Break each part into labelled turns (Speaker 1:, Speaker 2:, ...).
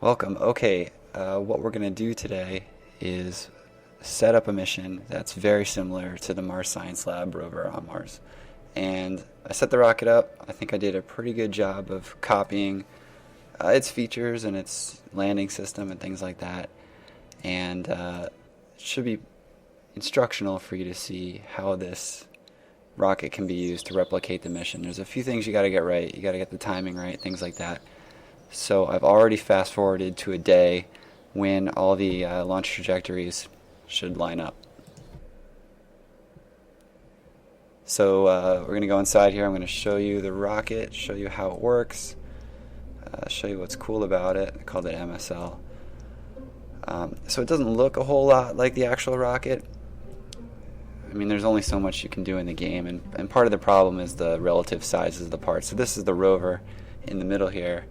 Speaker 1: Welcome. Okay, what we're going to do today is set up a mission that's very similar to the Mars Science Lab rover on Mars. And I set the rocket up. I think I did a pretty good job of copying its features and its landing system and things like that. And it should be instructional for you to see how this rocket can be used to replicate the mission. There's a few things you got to get right. You got to get the timing right, things like that. So I've already fast forwarded to a day when all the launch trajectories should line up. So we're going to go inside here. I'm going to show you the rocket, show you how it works, show you what's cool about it. I called it MSL. So it doesn't look a whole lot like the actual rocket. I mean, there's only so much you can do in the game, and part of the problem is the relative sizes of the parts. So this is the rover in the middle here.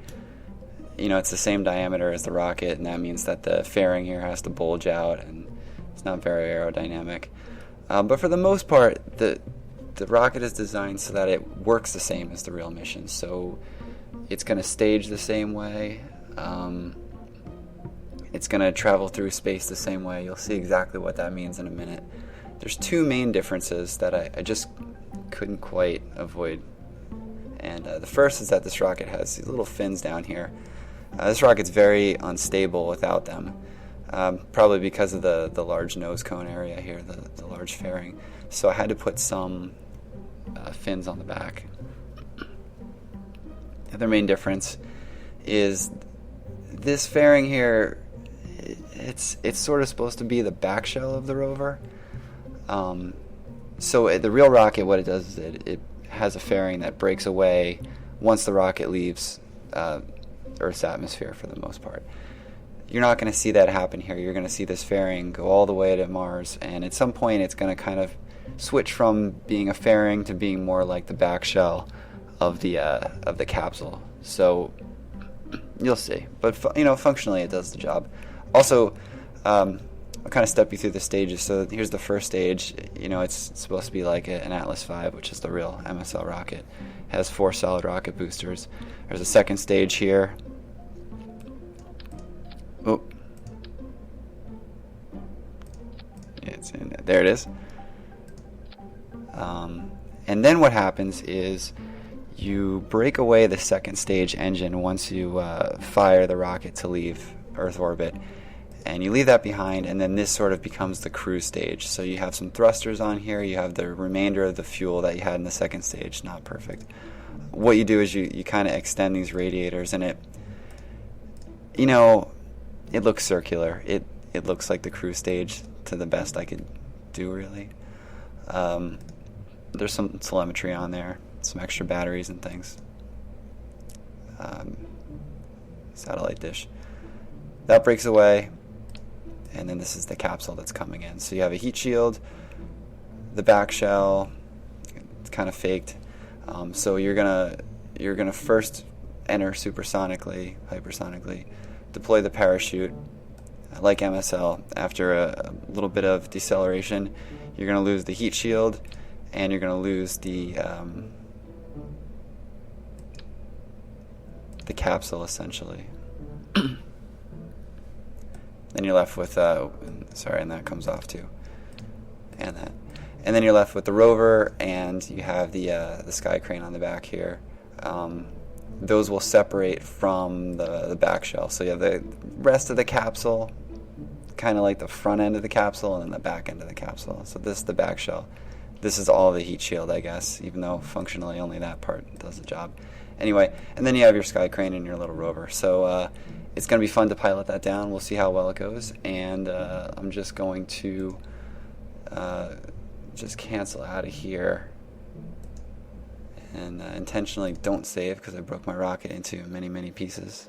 Speaker 1: You know, it's the same diameter as the rocket, and that means that the fairing here has to bulge out, and it's not very aerodynamic. But for the most part, the rocket is designed so that it works the same as the real mission. So it's going to stage the same way. It's going to travel through space the same way. You'll see exactly what that means in a minute. There's two main differences that I just couldn't quite avoid. And the first is that this rocket has these little fins down here. This rocket's very unstable without them, probably because of the large nose cone area here, the large fairing. So I had to put some fins on the back. The other main difference is this fairing here, it's sort of supposed to be the back shell of the rover. So the real rocket, what it does is it has a fairing that breaks away once the rocket leaves Earth's atmosphere for the most part. You're not going to see that happen here. You're going to see this fairing go all the way to Mars, and at some point it's going to kind of switch from being a fairing to being more like the back shell of the capsule. So you'll see. But functionally it does the job. Also, I'll kind of step you through the stages. So here's the first stage. It's supposed to be like an Atlas V, which is the real MSL rocket. It has 4 solid rocket boosters. There's a second stage here. Oh, it's in there. It is. And then what happens is you break away the second stage engine once you fire the rocket to leave Earth orbit. And you leave that behind, and then this sort of becomes the cruise stage. So you have some thrusters on here. You have the remainder of the fuel that you had in the second stage. Not perfect. What you do is you kind of extend these radiators, and it looks circular. It looks like the cruise stage to the best I could do, really. There's some telemetry on there, some extra batteries and things. Satellite dish. That breaks away. And then this is the capsule that's coming in. So you have a heat shield, the back shell, it's kind of faked. So you're gonna first enter supersonically, hypersonically, deploy the parachute. Like MSL, after a little bit of deceleration, you're gonna lose the heat shield, and you're gonna lose the capsule essentially. Then you're left with, and that comes off too, and then you're left with the rover, and you have the sky crane on the back here. Those will separate from the back shell, so you have the rest of the capsule, kind of like the front end of the capsule, and then the back end of the capsule. So this is the back shell. This is all the heat shield, I guess, even though functionally only that part does the job. Anyway, and then you have your sky crane and your little rover. So it's going to be fun to pilot that down. We'll see how well it goes. And I'm just going to just cancel out of here. And intentionally don't save because I broke my rocket into many, many pieces.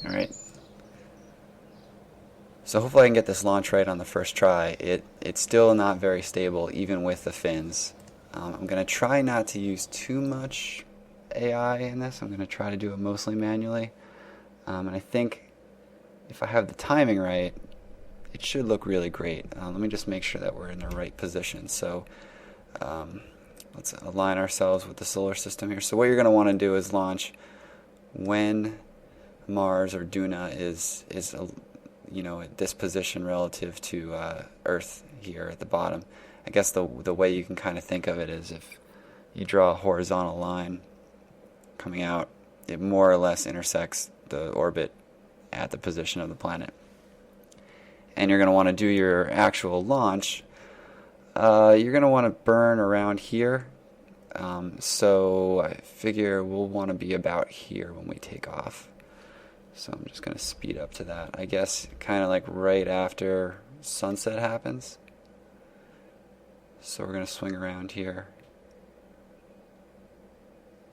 Speaker 1: All right. So hopefully I can get this launch right on the first try. It's still not very stable, even with the fins. I'm going to try not to use too much AI in this. I'm going to try to do it mostly manually. And I think if I have the timing right, it should look really great. Let me just make sure that we're in the right position. So let's align ourselves with the solar system here. So what you're going to want to do is launch when Mars or Duna is at this position relative to Earth here at the bottom. I guess the way you can kind of think of it is if you draw a horizontal line coming out, it more or less intersects the orbit at the position of the planet. And you're going to want to do your actual launch. You're going to want to burn around here. So I figure we'll want to be about here when we take off. So I'm just going to speed up to that. I guess kind of like right after sunset happens. So we're going to swing around here.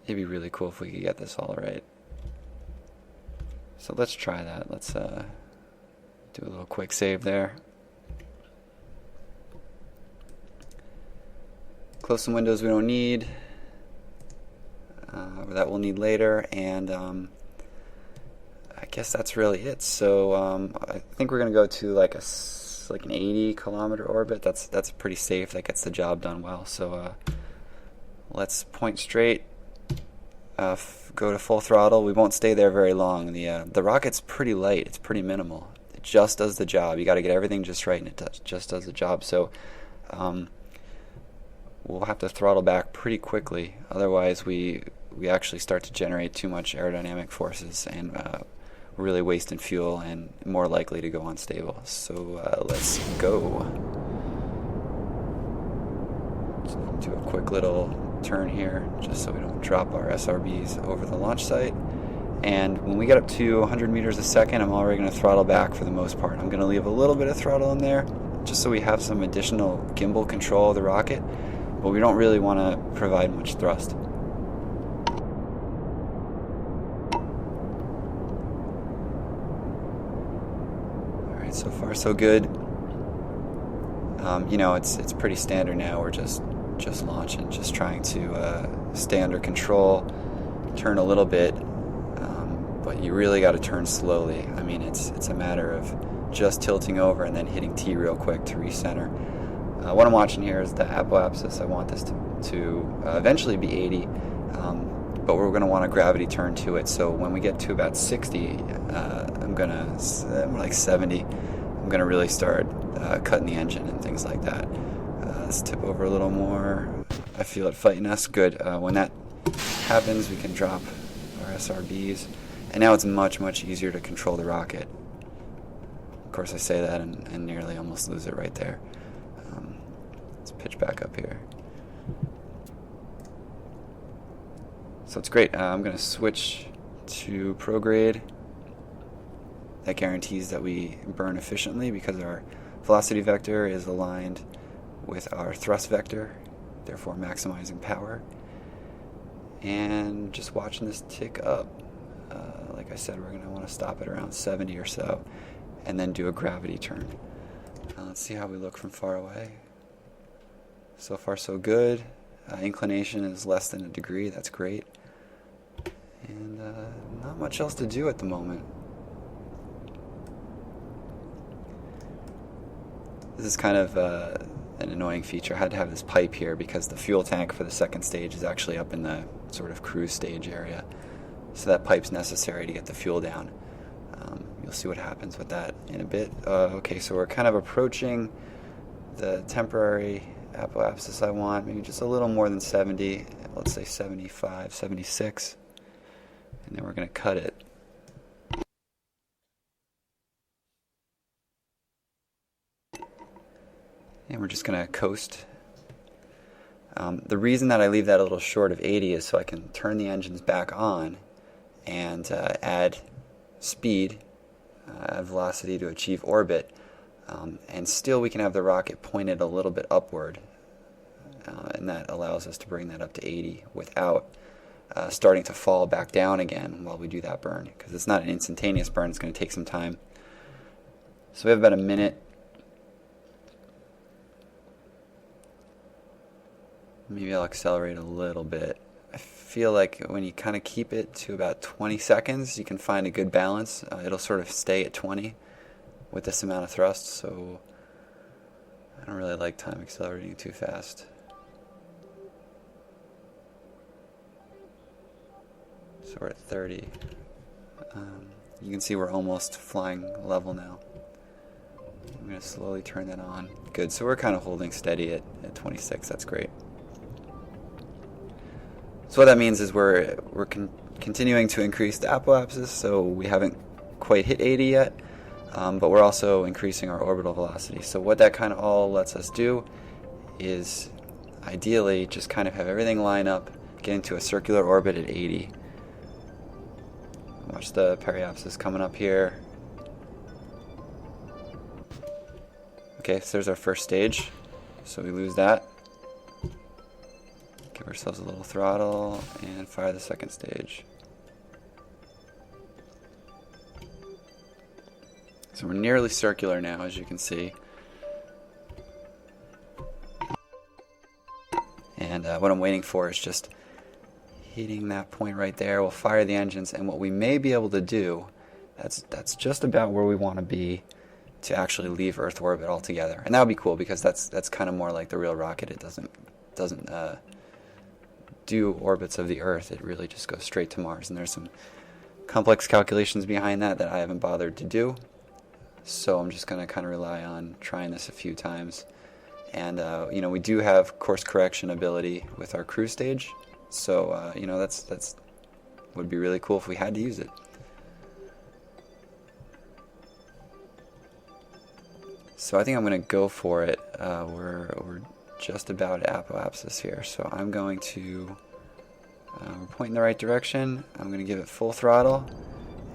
Speaker 1: It'd be really cool if we could get this all right. So let's try that. Let's do a little quick save there. Close some windows we don't need. That we'll need later. And I guess that's really it. So I think we're going to go to like an 80 kilometer orbit. That's pretty safe. That gets the job done well. So let's point straight. Go to full throttle. We won't stay there very long. The rocket's pretty light. It's pretty minimal. It just does the job. You got to get everything just right, and it just does the job. So we'll have to throttle back pretty quickly. Otherwise, we actually start to generate too much aerodynamic forces and really wasting fuel and more likely to go unstable. So let's go. So do a quick little turn here just so we don't drop our SRBs over the launch site. And when we get up to 100 meters a second, I'm already going to throttle back for the most part. I'm going to leave a little bit of throttle in there just so we have some additional gimbal control of the rocket, but we don't really want to provide much thrust. Alright, so far so good. It's pretty standard now. We're just launching, just trying to stay under control, turn a little bit, but you really got to turn slowly. I mean, it's a matter of just tilting over and then hitting T real quick to recenter. What I'm watching here is the apoapsis. I want this to eventually be 80, but we're going to want a gravity turn to it. So when we get to about 60, like 70, I'm going to really start cutting the engine and things like that. Let's tip over a little more. I feel it fighting us. Good. When that happens, we can drop our SRBs. And now it's much, much easier to control the rocket. Of course, I say that and nearly almost lose it right there. Let's pitch back up here. So it's great. I'm going to switch to prograde. That guarantees that we burn efficiently because our velocity vector is aligned with our thrust vector, therefore maximizing power. And just watching this tick up. Like I said, we're going to want to stop at around 70 or so and then do a gravity turn. Let's see how we look from far away. So far so good. Inclination is less than a degree. That's great. And not much else to do at the moment. This is kind of an annoying feature. I had to have this pipe here because the fuel tank for the second stage is actually up in the sort of cruise stage area. So that pipe's necessary to get the fuel down. You'll see what happens with that in a bit. Okay, so we're kind of approaching the temporary apoapsis I want, maybe just a little more than 70, let's say 75, 76, and then we're going to cut it. And we're just going to coast. The reason that I leave that a little short of 80 is so I can turn the engines back on and add speed, add velocity to achieve orbit, and still we can have the rocket pointed a little bit upward, and that allows us to bring that up to 80 without starting to fall back down again while we do that burn, because it's not an instantaneous burn. It's going to take some time. So we have about a minute. Maybe I'll accelerate a little bit. I feel like when you kind of keep it to about 20 seconds, you can find a good balance. It'll sort of stay at 20 with this amount of thrust, so I don't really like time accelerating too fast. So we're at 30. You can see we're almost flying level now. I'm going to slowly turn that on. Good, so we're kind of holding steady at 26. That's great. So what that means is we're continuing to increase the apoapsis, so we haven't quite hit 80 yet, but we're also increasing our orbital velocity. So what that kind of all lets us do is ideally just kind of have everything line up, get into a circular orbit at 80. Watch the periapsis coming up here. Okay, so there's our first stage, so we lose that. Give ourselves a little throttle and fire the second stage. So we're nearly circular now, as you can see. And what I'm waiting for is just hitting that point right there. We'll fire the engines, and what we may be able to do, that's just about where we want to be to actually leave Earth orbit altogether. And that would be cool because that's kind of more like the real rocket. It doesn't do orbits of the Earth. It really just goes straight to Mars. And there's some complex calculations behind that I haven't bothered to do. So I'm just going to kind of rely on trying this a few times. And we do have course correction ability with our cruise stage. So that's would be really cool if we had to use it. So I think I'm going to go for it. We're just about apoapsis here, so I'm going to we're pointing the right direction. I'm going to give it full throttle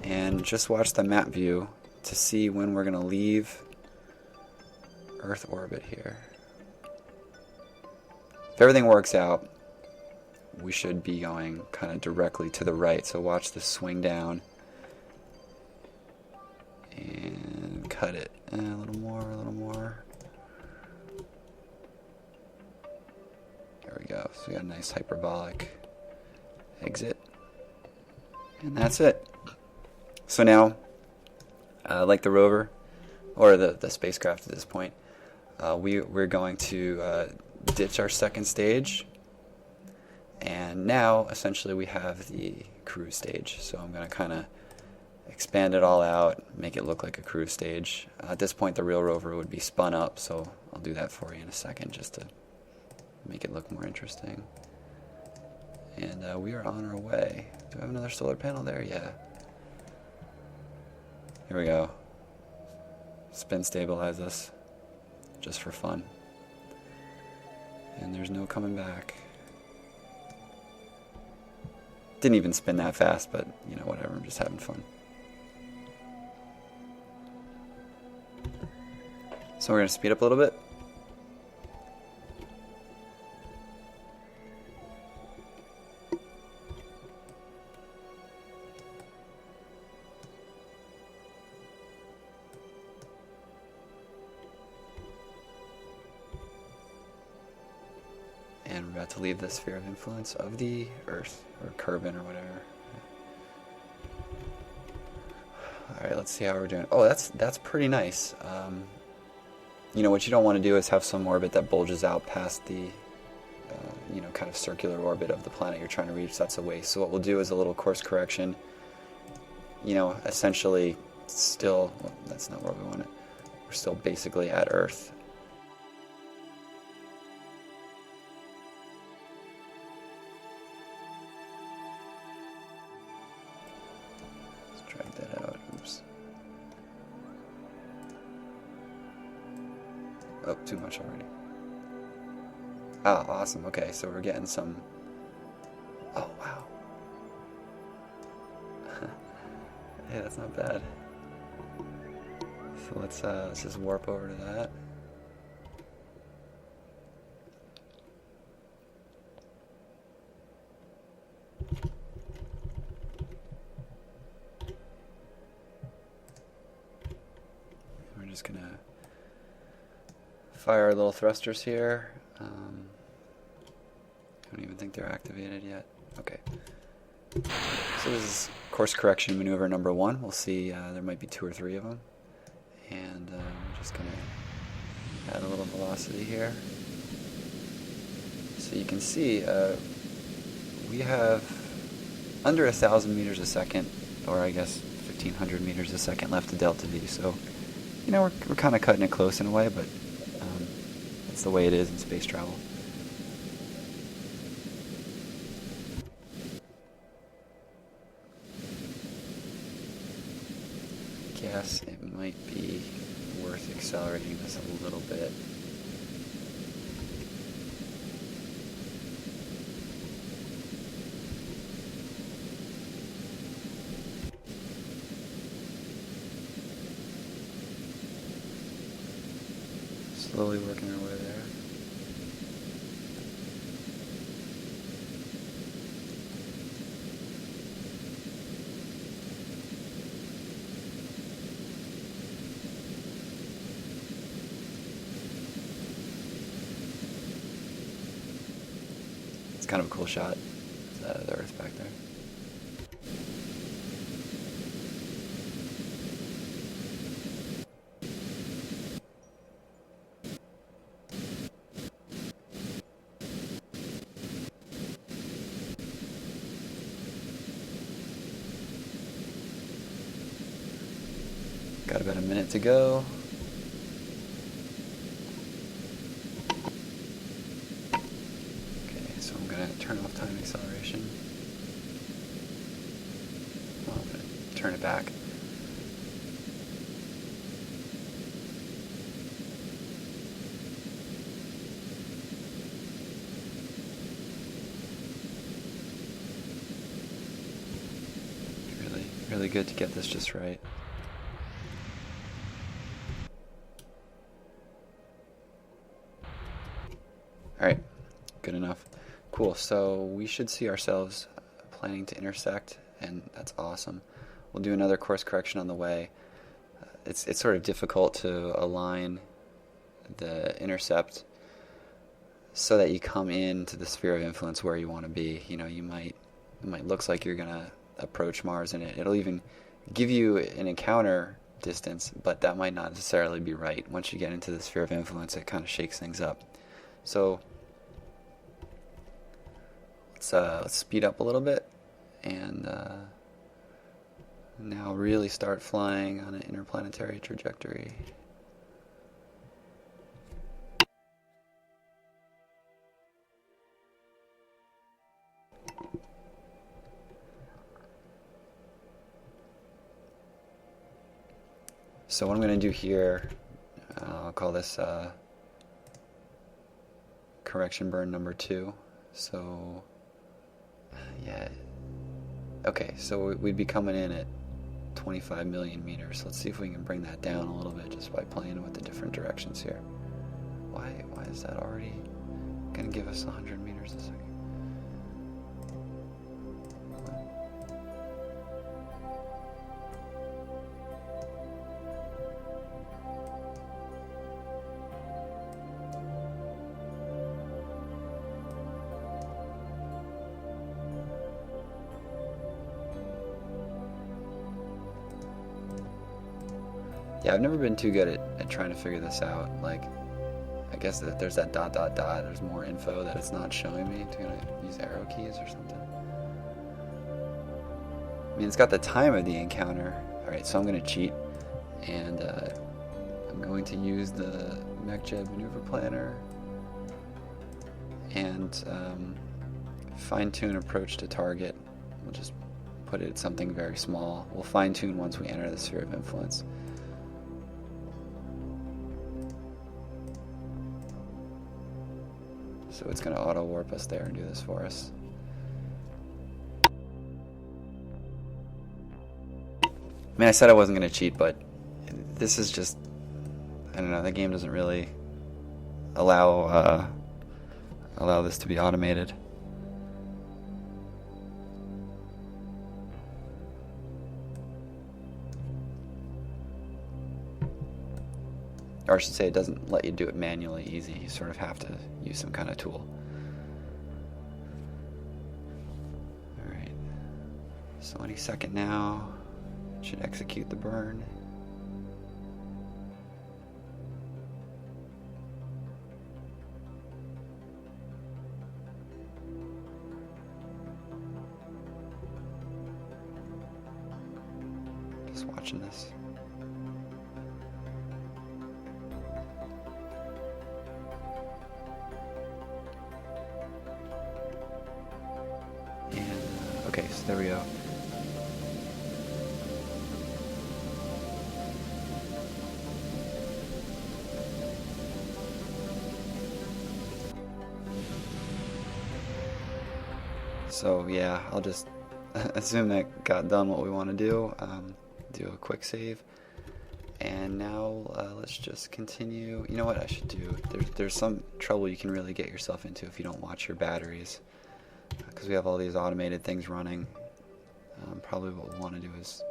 Speaker 1: and just watch the map view to see when we're going to leave Earth orbit here. If everything works out, we should be going kind of directly to the right. So watch this swing down and cut it a little more, a little more. There we go. So we got a nice hyperbolic exit, and that's it. So now, like the rover or the spacecraft at this point, we're going to ditch our second stage. And now, essentially, we have the cruise stage. So I'm going to kind of expand it all out, make it look like a cruise stage. At this point, the real rover would be spun up, so I'll do that for you in a second just to make it look more interesting. And we are on our way. Do I have another solar panel there? Yeah. Here we go. Spin stabilize us, just for fun. And there's no coming back. Didn't even spin that fast, but whatever, I'm just having fun. So we're going to speed up a little bit. And we're about to leave the sphere of influence of the Earth, or Kerbin, or whatever. Alright, let's see how we're doing. Oh, that's pretty nice. What you don't want to do is have some orbit that bulges out past the, kind of circular orbit of the planet you're trying to reach. That's a waste. So what we'll do is a little course correction. Essentially still, well, that's not where we want it. We're still basically at Earth. Drag that out. Oops. Oh, too much already. Ah, awesome. Okay, so we're getting some... Oh, wow. Hey, that's not bad. So let's just warp over to that. We're just gonna fire our little thrusters here. I don't even think they're activated yet. Okay. So this is course correction maneuver number 1. We'll see, there might be 2 or 3 of them. And we're just going to add a little velocity here. So you can see we have under 1,000 meters a second, or I guess 1,500 meters a second left to delta V. So, you know, we're kind of cutting it close in a way, but that's the way it is in space travel. Guess it might be worth accelerating this a little bit. Slowly working our way there. It's kind of a cool shot. The Earth back there. Got about a minute to go. Okay, so I'm going to turn off time acceleration. Well, I'm going to turn it back. Really good to get this just right. Alright, good enough. Cool, so we should see ourselves planning to intersect, and that's awesome. We'll do another course correction on the way. It's sort of difficult to align the intercept so that you come into the sphere of influence where you want to be. You know, it might looks like you're gonna approach Mars, and it'll even give you an encounter distance, but that might not necessarily be right. Once you get into the sphere of influence, it kind of shakes things up. So let's speed up a little bit and now really start flying on an interplanetary trajectory. So what I'm going to do here, I'll call this correction burn number 2. So yeah, okay, so we'd be coming in at 25 million meters. Let's see if we can bring that down a little bit just by playing with the different directions here. Why is that already going to give us 100 meters a second? Yeah, I've never been too good at trying to figure this out. Like, I guess that there's that ... there's more info that it's not showing me. I'm gonna use arrow keys or something. I mean, it's got the time of the encounter. Alright, so I'm gonna cheat, and I'm going to use the MechJeb maneuver planner and fine-tune approach to target. We'll just put it at something very small. We'll fine-tune once we enter the sphere of influence. So it's going to auto-warp us there and do this for us. I mean, I said I wasn't going to cheat, but this is just, I don't know, the game doesn't really allow this to be automated. Or I should say, it doesn't let you do it manually easy. You sort of have to use some kind of tool. Alright. So any second now, should execute the burn. Just watching this. And okay, so there we go. So yeah, I'll just assume that got done what we want to do. Do a quick save, and now let's just continue. You know what I should do? There's some trouble you can really get yourself into if you don't watch your batteries, because we have all these automated things running. Probably what we want to do is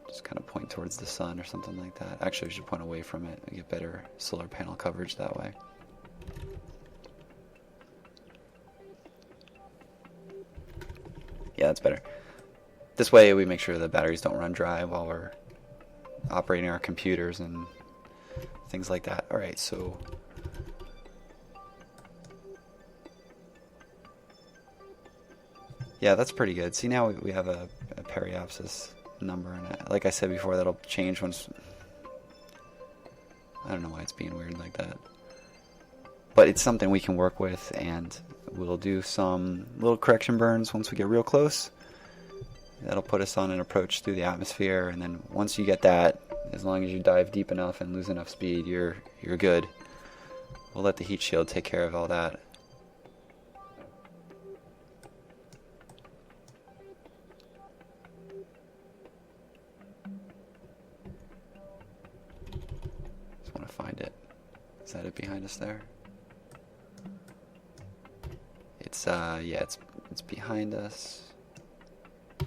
Speaker 1: just kind of point towards the sun or something like that. Actually, we should point away from it and get better solar panel coverage that way. Yeah, that's better. This way we make sure the batteries don't run dry while we're operating our computers and things like that. Alright, so yeah, that's pretty good. See, now we have a periapsis number, and like I said before, that'll change once. I don't know why it's being weird like that, but it's something we can work with, and we'll do some little correction burns once we get real close. That'll put us on an approach through the atmosphere, and then once you get that, as long as you dive deep enough and lose enough speed, you're good. We'll let the heat shield take care of all that. Just want to find it. Is that it behind us there? It's yeah, it's behind us.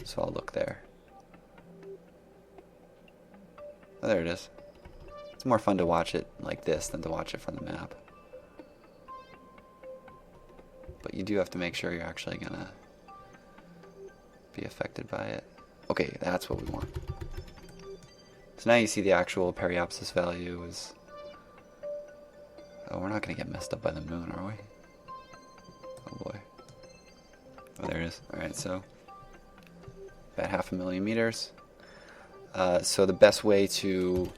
Speaker 1: So I'll look there. Oh, there it is. It's more fun to watch it like this than to watch it from the map. But you do have to make sure you're actually gonna be affected by it. Okay, that's what we want. So now you see the actual periapsis value is... Oh, we're not gonna get messed up by the moon, are we? Oh boy. Oh, there it is. Alright, so about 500,000 meters. So the best way to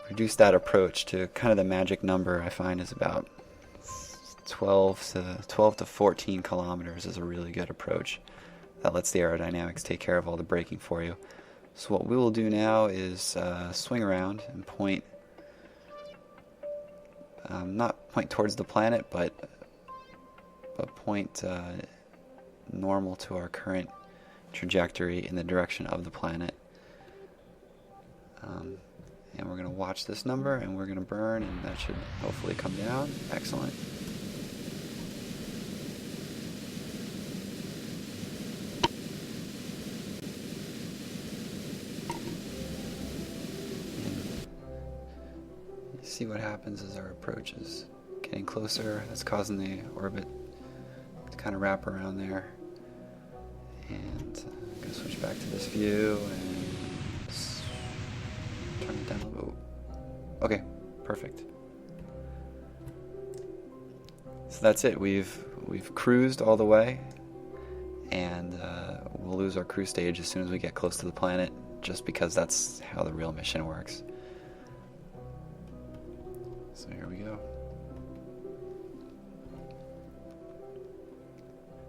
Speaker 1: reduce that approach to kind of the magic number, I find, is about 12 to 14 kilometers is a really good approach. That lets the aerodynamics take care of all the braking for you. So what we will do now is swing around and point, not point towards the planet, but point normal to our current trajectory in the direction of the planet. And we're going to watch this number, and we're going to burn, and that should hopefully come down. Excellent. And you see what happens as our approach is getting closer. That's causing the orbit to kind of wrap around there. And I'm going to switch back to this view and turn it down a little bit. Okay, perfect. So that's it. We've cruised all the way, and we'll lose our cruise stage as soon as we get close to the planet, just because that's how the real mission works. So here we go.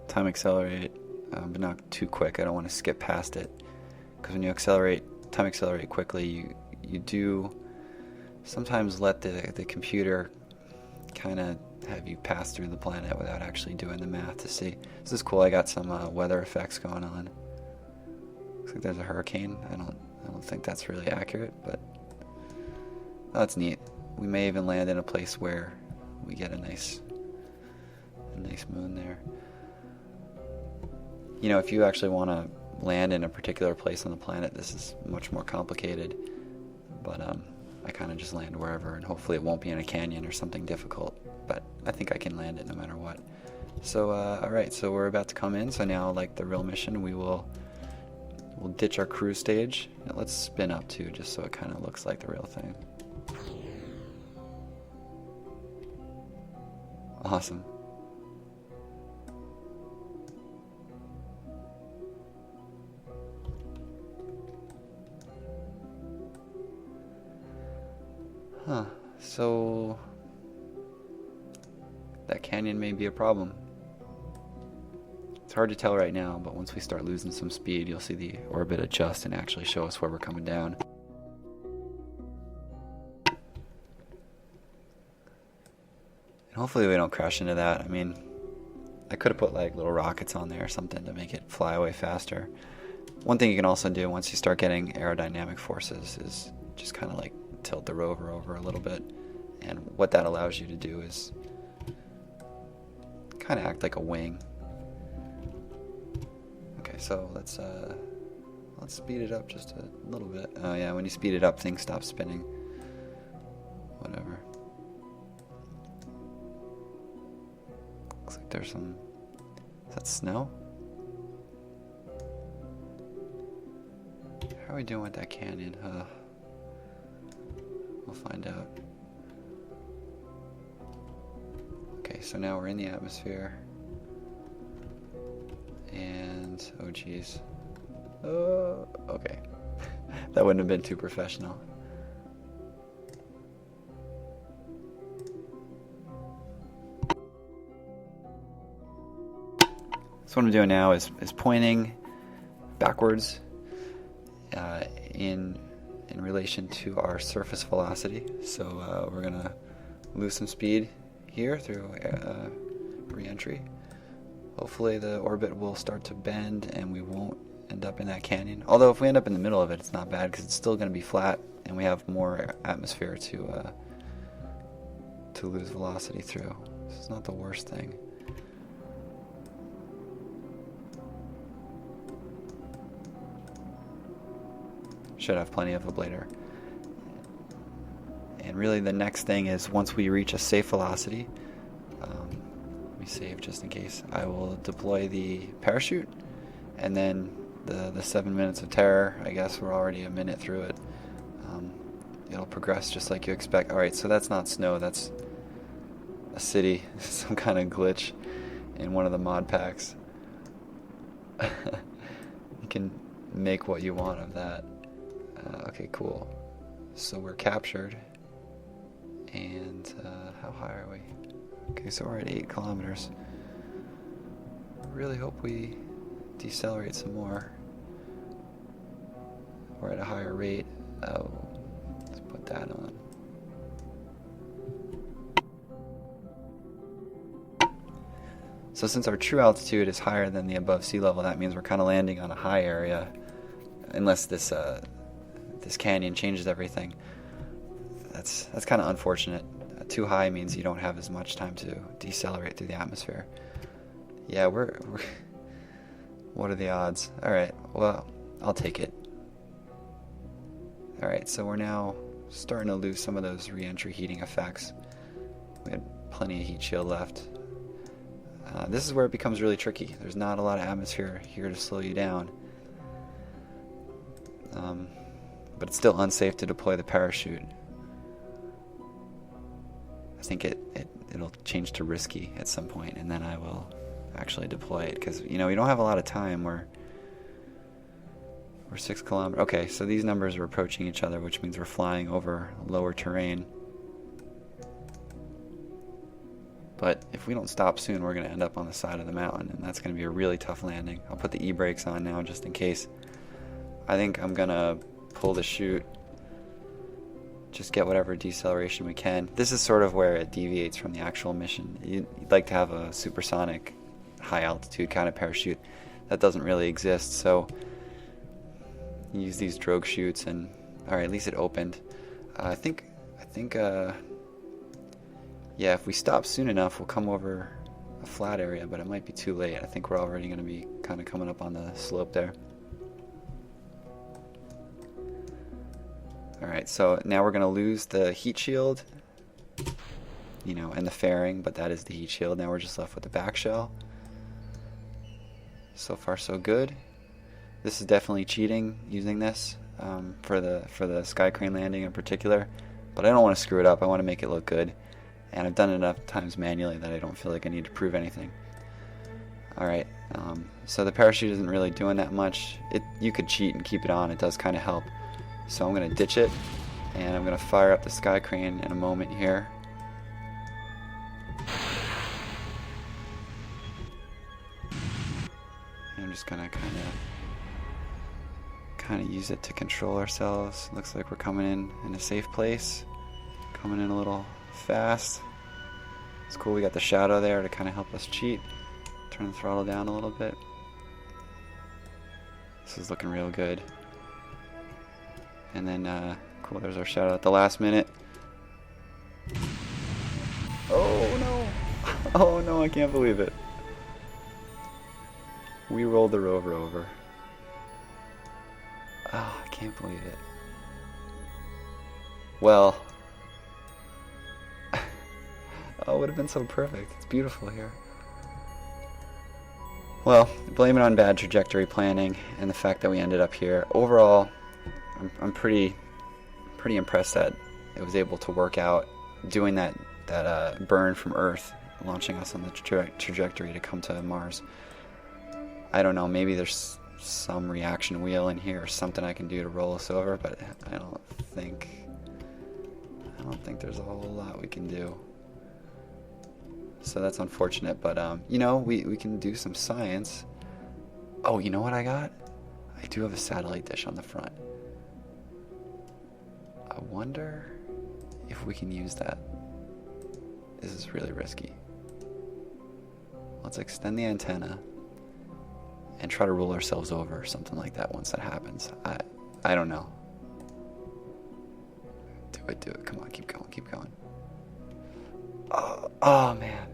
Speaker 1: Time accelerate, but not too quick. I don't want to skip past it, because when you time accelerate quickly, you do sometimes let the computer kind of have you pass through the planet without actually doing the math to see. This is cool. I got some weather effects going on. Looks like there's a hurricane. I don't think that's really accurate, but oh, that's neat. We may even land in a place where we get a nice moon there. You know, if you actually want to land in a particular place on the planet, this is much more complicated. But I kind of just land wherever, and hopefully it won't be in a canyon or something difficult. But I think I can land it no matter what. So alright, so we're about to come in. So now, like the real mission, we'll ditch our cruise stage. Now let's spin up too, just so it kind of looks like the real thing. Awesome. So that canyon may be a problem. It's hard to tell right now, but once we start losing some speed, you'll see the orbit adjust and actually show us where we're coming down. And hopefully we don't crash into that. I mean, I could have put like little rockets on there or something to make it fly away faster. One thing you can also do once you start getting aerodynamic forces is just kind of like tilt the rover over a little bit. And what that allows you to do is kind of act like a wing. Okay, so let's speed it up just a little bit. Oh yeah, when you speed it up, things stop spinning. Whatever. Looks like there's some. Is that snow? How are we doing with that canyon? We'll find out. Okay, so now we're in the atmosphere. And, oh geez. Oh, okay. That wouldn't have been too professional. So what I'm doing now is pointing backwards in relation to our surface velocity. So we're gonna lose some speed here through re-entry. Hopefully the orbit will start to bend and we won't end up in that canyon. Although if we end up in the middle of it, it's not bad because it's still going to be flat and we have more atmosphere to lose velocity through. This is not the worst thing. Should have plenty of ablator. And really the next thing is once we reach a safe velocity, let me save just in case, I will deploy the parachute, and then the 7 minutes of terror, I guess we're already a minute through it. It'll progress just like you expect. Alright, so that's not snow, that's a city, some kind of glitch in one of the mod packs. You can make what you want of that. Okay, cool. So we're captured. And how high are we? Okay, so we're at 8 kilometers. I really hope we decelerate some more. We're at a higher rate. Oh, let's put that on. So since our true altitude is higher than the above sea level, that means we're kind of landing on a high area, unless this this canyon changes everything. That's kind of unfortunate. Too high means you don't have as much time to decelerate through the atmosphere. Yeah, we're what are the odds? Alright, well, I'll take it. Alright, so we're now starting to lose some of those re-entry heating effects. We had plenty of heat shield left. This is where it becomes really tricky. There's not a lot of atmosphere here to slow you down. But it's still unsafe to deploy the parachute. I think it'll change to risky at some point, and then I will actually deploy it, because you don't have a lot of time. We're 6 kilometers. Okay, so these numbers are approaching each other, which means we're flying over lower terrain. But if we don't stop soon, we're going to end up on the side of the mountain, and that's going to be a really tough landing. I'll put the e-brakes on now just in case. I think I'm going to pull the chute, just get whatever deceleration we can. This is sort of where it deviates from the actual mission. You'd like to have a supersonic, high altitude kind of parachute. That doesn't really exist, so you use these drogue chutes, and alright, at least it opened. I think yeah, if we stop soon enough, we'll come over a flat area, but it might be too late. I think we're already going to be kind of coming up on the slope there. Alright, so now we're going to lose the heat shield, and the fairing, but that is the heat shield. Now we're just left with the back shell. So far so good. This is definitely cheating using this for the sky crane landing in particular, but I don't want to screw it up. I want to make it look good, and I've done it enough times manually that I don't feel like I need to prove anything. Alright, so the parachute isn't really doing that much. You could cheat and keep it on. It does kind of help. So I'm going to ditch it And I'm going to fire up the sky crane in a moment here. And I'm just going to kind of use it to control ourselves. Looks like we're coming in a safe place. Coming in a little fast. It's cool we got the shadow there to kind of help us cheat. Turn the throttle down a little bit. This is looking real good. And then, cool, there's our shadow at the last minute. Oh no! Oh no, I can't believe it. We rolled the rover over. Oh, I can't believe it. Well, oh, it would have been so perfect. It's beautiful here. Well, blame it on bad trajectory planning and the fact that we ended up here. Overall, I'm pretty impressed that it was able to work out doing that burn from Earth, launching us on the trajectory to come to Mars. I don't know, maybe there's some reaction wheel in here or something I can do to roll us over, but I don't think there's a whole lot we can do. So that's unfortunate, but you know, we can do some science. Oh, you know what I got? I do have a satellite dish on the front. I wonder if we can use that. This is really risky. Let's extend the antenna and try to roll ourselves over or something like that once that happens. I don't know. Do it. Come on, keep going. Oh man.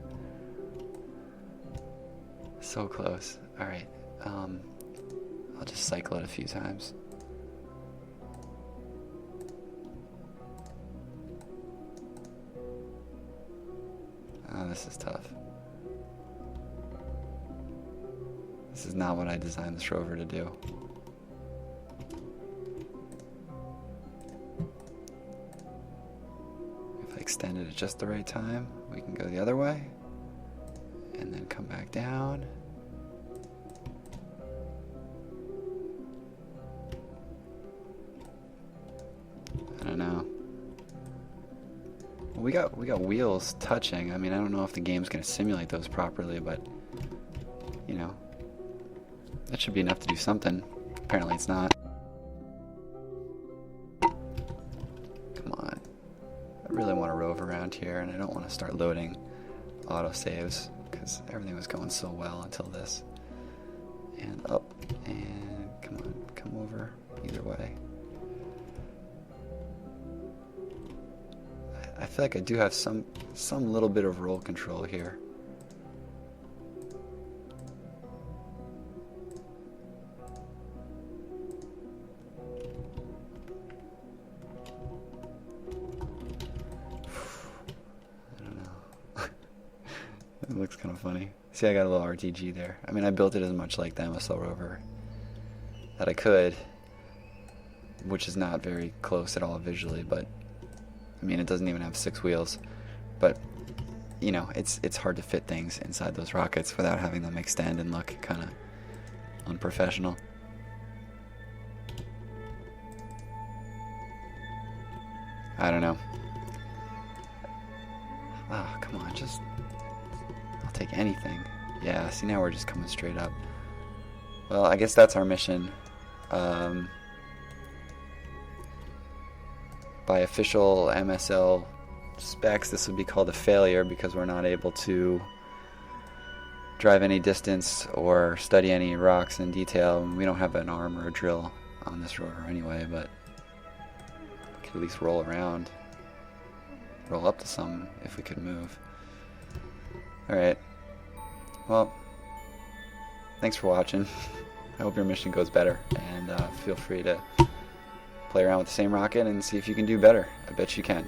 Speaker 1: So close. Alright. I'll just cycle it a few times. Oh, this is tough. This is not what I designed this rover to do. If I extend it at just the right time, we can go the other way and then come back down. I don't know. We got wheels touching. I mean, I don't know if the game's going to simulate those properly, but you know, that should be enough to do something. Apparently it's not. Come on. I really want to rove around here, and I don't want to start loading autosaves because everything was going so well until this. And up, and come on, come over either way. I feel like I do have some little bit of roll control here. It looks kind of funny. See, I got a little RTG there. I mean, I built it as much like the MSL rover that I could, which is not very close at all visually, but I mean, it doesn't even have 6 wheels. But, you know, it's hard to fit things inside those rockets without having them extend and look kind of unprofessional. I don't know. Oh, come on, just... I'll take anything. Yeah, see, now we're just coming straight up. Well, I guess that's our mission. By official MSL specs, this would be called a failure because we're not able to drive any distance or study any rocks in detail. We don't have an arm or a drill on this rover anyway, but we could at least roll around. Roll up to some if we could move. Alright. Well, thanks for watching. I hope your mission goes better, and feel free to play around with the same rocket and see if you can do better. I bet you can.